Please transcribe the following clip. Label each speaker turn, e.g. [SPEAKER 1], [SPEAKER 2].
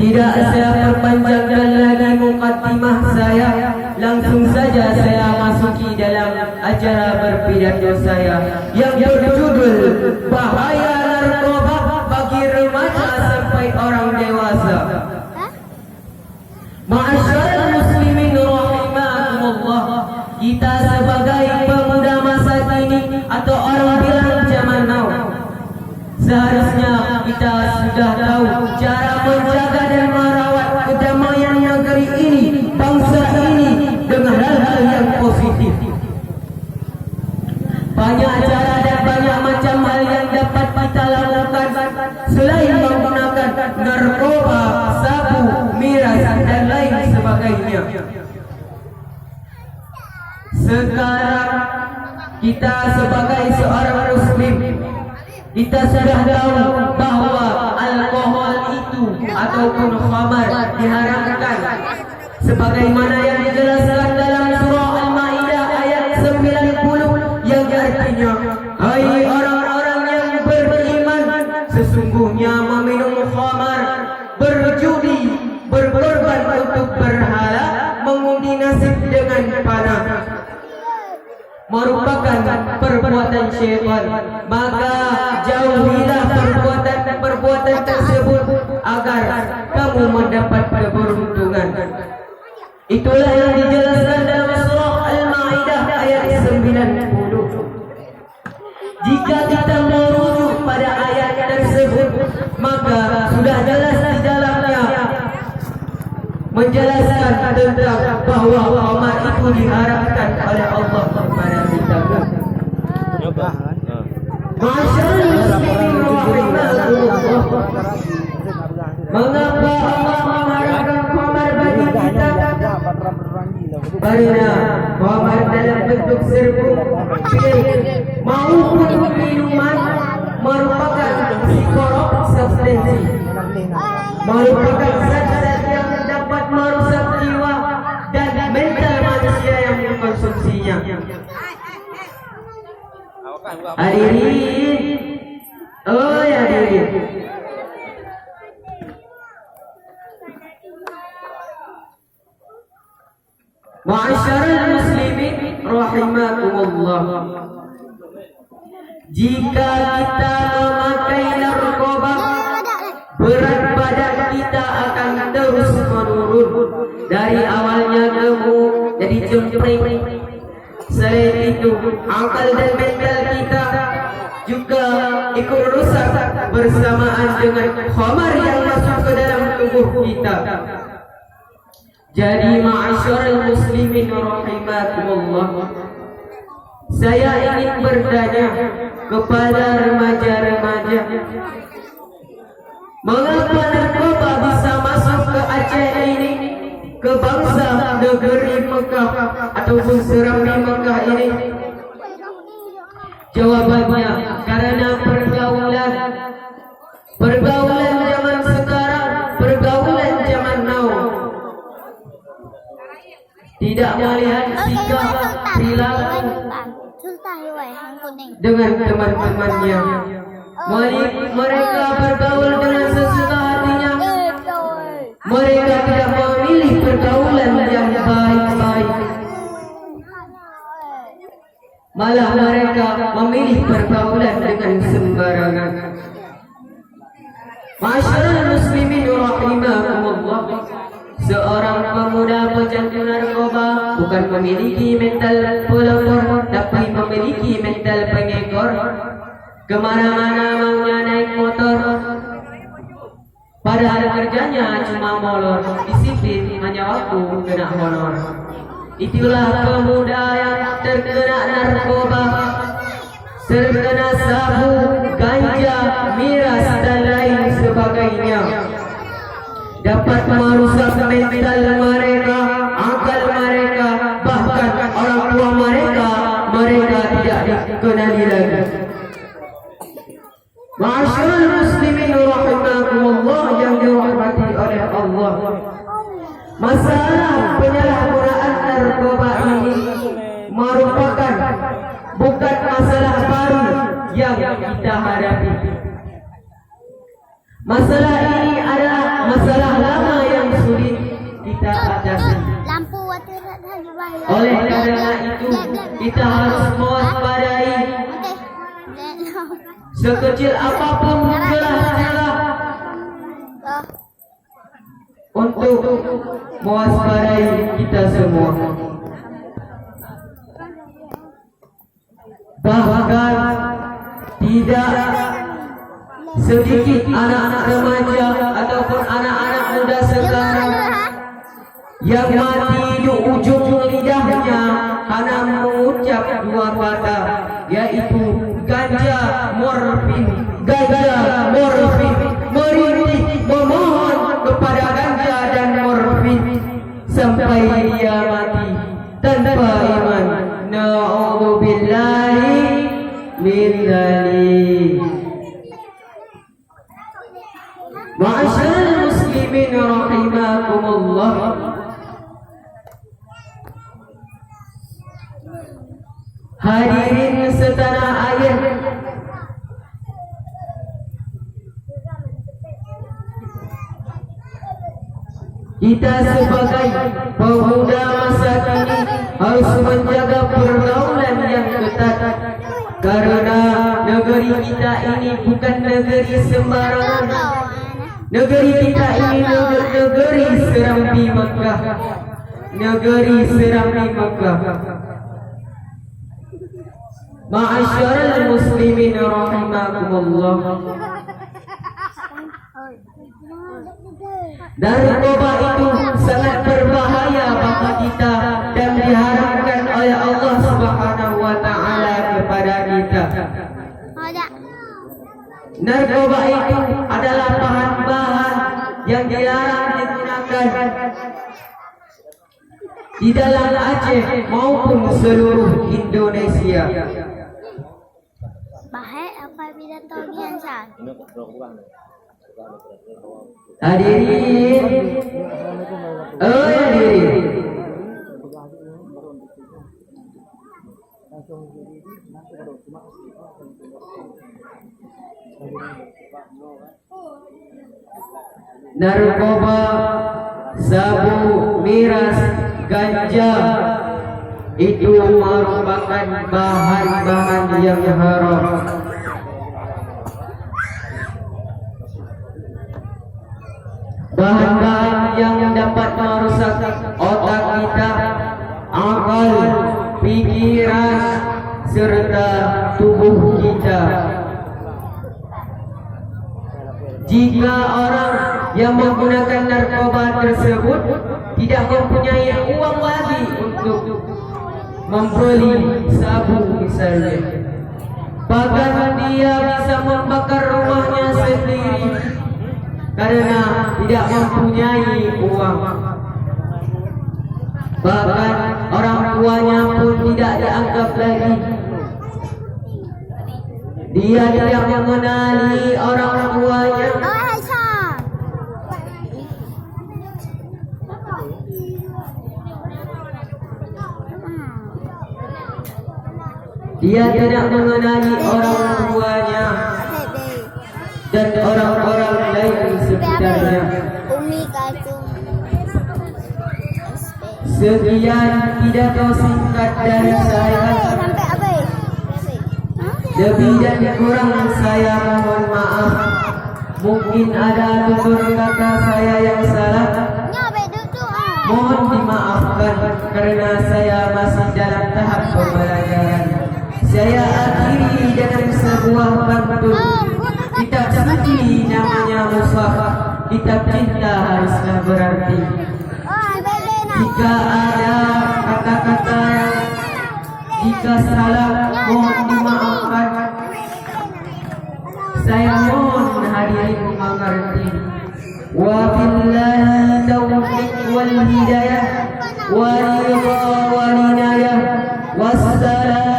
[SPEAKER 1] Tidak saya perpanjangkan lagi mukaddimah saya, langsung saja saya masuki dalam acara berpidato saya yang berjudul Bahaya Narkoba bagi Remaja sampai Orang Dewasa. Ma'asyiral muslimin rahimakumullah, kita sebagai pemuda masa kini atau orang bilang zaman now, seharusnya kita sudah tahu cara menjaga dan merawat kedamaian negeri ini, bangsa ini dengan hal-hal yang positif. Banyak cara dan banyak macam hal yang dapat kita lakukan selain menggunakan narkoba, sabu, miras dan lain sebagainya. Sekarang kita sebagai seorang muslim, kita sudah tahu bahawa alkohol itu ataupun khamar diharamkan sebagaimana yang dijelaskan dalam surah Al-Maidah ayat 90 yang artinya, hai orang-orang yang beriman, sesungguhnya meminum khamar, berjudi, berkorban untuk berhala, mengundi nasib dengan panah merupakan perbuatan syaitan. Maka jauhilah perbuatan tersebut agar kamu mendapat keberuntungan. Itulah yang dijelaskan dalam surah Al-Maidah ayat 90. Jika kita merujuk pada ayat tersebut, maka sudah jelas di dalamnya menjelaskan tentang bahawa khamar itu diharamkan oleh Allah kepada kita. Masyaallah muslimin rahimakumullah, mengapa Allah mengharamkan khamar bagi kita? Karena khamar dalam bentuk serbuk, pil maupun minuman merupakan psikolog substansi, merupakan zat-zat yang dapat merusak jiwa dan mental manusia yang mengkonsumsinya. Hadirin, oh ya hadirin, ma'asyiral muslimin rahimakumullah, jika kita memakai narkoba, berat badan kita akan terus menurun. Dari awalnya gemuk jadi cempreng. Selain itu, akal dan mental kita juga ikut rusak bersamaan dengan khamar yang masuk ke dalam tubuh kita. Jadi ma'asyiral muslimin rahimakumullah, saya ingin bertanya kepada remaja-remaja, mengapa narkoba bisa masuk ke Aceh ini, ke bangsa negeri Mekah ataupun Serambi Mekah ini? Jawabannya karena pergaulan zaman sekarang, pergaulan zaman now, tidak melihat sikap perilaku dengan teman-temannya. Mereka bergaul dengan sesuka hatinya. Mereka tidak memilih pergaulan yang baik-baik, malah mereka memilih pergaulan dengan sembarangan. Ma'asyiral muslimin rahimakumullah, seorang pemuda pecandu narkoba bukan memiliki mental pelopor, tapi memiliki mental pengekor. Kemana-mana maunya naik motor, padahal kerjanya cuma molor, disiplin hanya waktu kena honor. Itulah pemuda yang terkena narkoba, terkena sabu, ganja, miras dan lain sebagainya. Dapat merusak mental mereka, akal mereka, bahkan orang tua mereka tidak dikenali lagi. Ma'asyiral muslimin rahimakumullah yang dirahmati oleh Allah, masalah penyalahgunaan narkoba ini merupakan bukan masalah baru yang kita hadapi. Masalah ini adalah masalah lama Oleh karena itu kita harus mewaspadai sekecil apapun celah-celah untuk mewaspadai kita semua. Bahkan tidak sedikit anak-anak remaja ataupun anak-anak muda sekarang yang mati di ujung lidahnya karena mengucap dua kata, yaitu ganja morfin. Ganja morfin, merintih memohon kepada ganja dan morfin sampai dia mati tanpa iman. Na'udzubillahi min dzalik. Ma'asyiral muslimin rahimakumullah. Hadirin setanah air, kita sebagai pemuda masa kini harus menjaga pergaulan yang ketat, karena negeri kita ini bukan negeri sembarangan. Negeri kita ini negeri serambi Mekah. Negeri serambi Mekah. Ma'asyiral muslimin rahimakumullah. Narkoba itu sangat berbahaya bagi kita dan diharamkan oleh Allah Subhanahu wa taala kepada kita. Narkoba itu adalah bahan-bahan yang dilarang digunakan di dalam Aceh maupun seluruh Indonesia.
[SPEAKER 2] Baik apa pidato biasa?
[SPEAKER 1] Hadirin, hadirin, narkoba, sabu, miras, ganja itu merupakan bahan-bahan yang haram. Bahan-bahan yang dapat merusak otak kita, akal, pikiran, serta tubuh kita. Jika orang yang menggunakan narkoba tersebut tidak mempunyai uang lagi untuk membeli sabu misalnya, bahkan dia bisa membakar rumahnya sendiri karena tidak mempunyai uang. Bahkan orang tuanya pun tidak dianggap lagi. Dia tidak mengenali orang tuanya. Dia tidak mengenali orang tuanya dan orang-orang lain di sekitarnya. Sekian pidato singkat dari saya. Lebih dan kurang saya mohon maaf. Mungkin ada tutur kata saya yang salah. Mohon dimaafkan karena saya masih dalam tahap pembelajaran. Saya akhiri dengan sebuah pantun. Kitab suci namanya Mushaf. Kitab cinta haruslah berarti. Jika ada kata-kata jika salah, mohon dimaafkan. Saya mohon hadirin mengerti. Wabillahi taufiq wal hidayah wal ridha wal inayah. Wassalam.